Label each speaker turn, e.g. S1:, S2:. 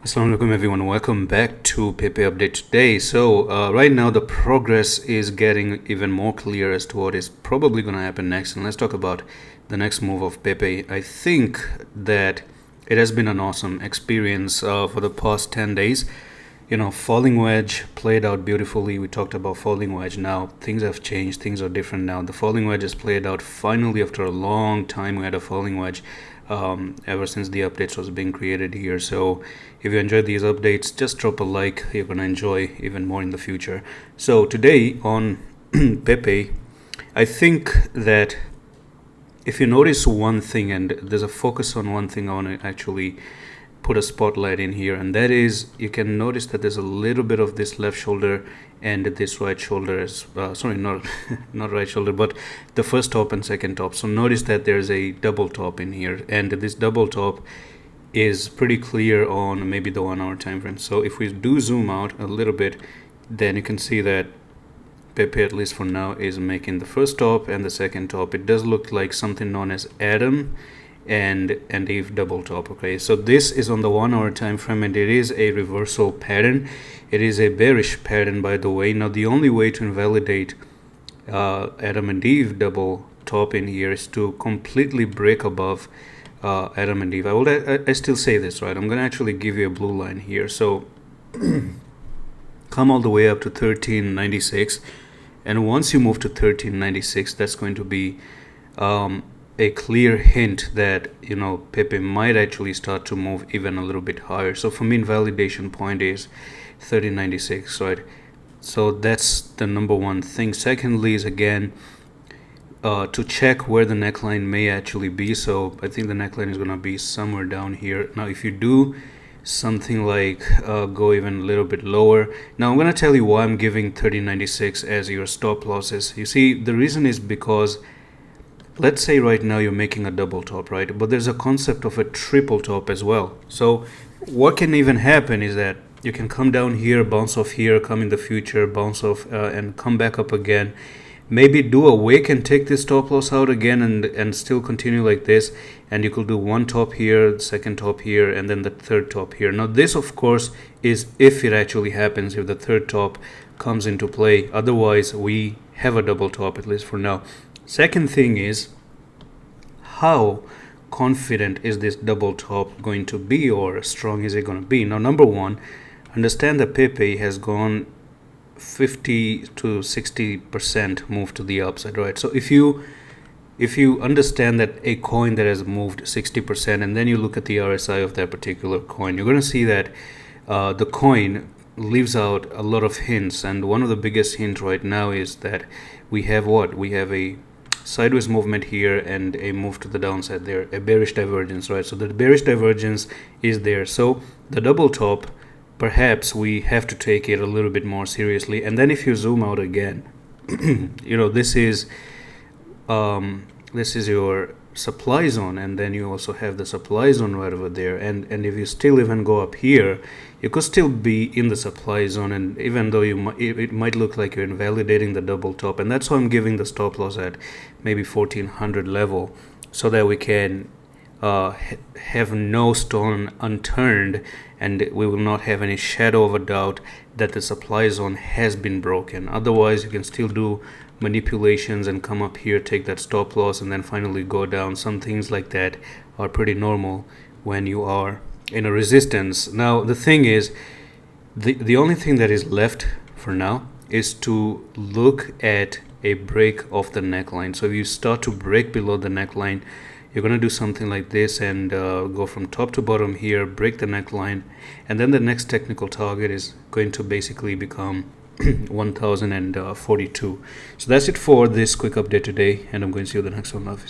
S1: Assalamu alaikum everyone, welcome back to Pepe Update today. Right now the progress is getting even more clear as to what is probably going to happen next, and let's talk about the next move of Pepe. I think that it has been an awesome experience for the past 10 days. Falling wedge played out beautifully. We talked about falling wedge. Now things have changed, things are different now. The falling wedge has played out finally after a long time. We had a falling wedge ever since the updates was being created here. So if you enjoyed these updates, just drop a like. You're gonna enjoy even more in the future. So today on Pepe, I think that if you notice one thing, and there's a focus on one thing, I want to actually put a spotlight in here, and that is you can notice that there's a little bit of this left shoulder and this right shoulder is sorry, not not right shoulder, but the first top and second top. So notice that there's a double top in here, and this double top is pretty clear on maybe the 1 hour time frame. So if we do zoom out a little bit, then you can see that Pepe, at least for now, is making the first top and the second top. It does look like something known as Adam and Eve double top. Okay, so this is on the 1 hour time frame, and it is a reversal pattern. It is a bearish pattern, by the way. Now the only way to invalidate Adam and Eve double top in here is to completely break above Adam and Eve. I still say this, right? I'm gonna actually give you a blue line here. So come all the way up to 1396, and once you move to 1396, that's going to be a clear hint that Pepe might actually start to move even a little bit higher. So for me, invalidation point is 1396, right? So that's the number one thing. Secondly is, again, to check where the neckline may actually be. So I think the neckline is going to be somewhere down here. Now if you do something like go even a little bit lower, now I'm going to tell you why I'm giving 1396 as your stop losses. You see, the reason is because let's say right now you're making a double top, right? But there's a concept of a triple top as well. So what can even happen is that you can come down here, bounce off here, come in the future, bounce off and come back up again. Maybe do a wick and take this stop loss out again and still continue like this. And you could do one top here, second top here, and then the third top here. Now this, of course, is if it actually happens, if the third top comes into play. Otherwise, we have a double top, at least for now. Second thing is, how confident is this double top going to be, or strong is it going to be? Now, number one, understand that Pepe has gone 50 to 60% move to the upside, right? So if you understand that a coin that has moved 60%, and then you look at the RSI of that particular coin, you're going to see that the coin leaves out a lot of hints, and one of the biggest hints right now is that we have what? We have a sideways movement here and a move to the downside there, a bearish divergence, right? So the bearish divergence is there. So the double top, perhaps we have to take it a little bit more seriously. And then if you zoom out again, this is your supply zone, and then you also have the supply zone right over there, and if you still even go up here, you could still be in the supply zone, and even though it might look like you're invalidating the double top, and that's why I'm giving the stop loss at maybe 1400 level, so that we can have no stone unturned, and we will not have any shadow of a doubt that the supply zone has been broken. Otherwise, you can still do manipulations and come up here, take that stop loss, and then finally go down. Some things like that are pretty normal when you are in a resistance. Now the thing is, the only thing that is left for now is to look at a break of the neckline. So if you start to break below the neckline, you're going to do something like this and go from top to bottom here, break the neckline, and then the next technical target is going to basically become 1042. So that's it for this quick update today, and I'm going to see you in the next one. Love.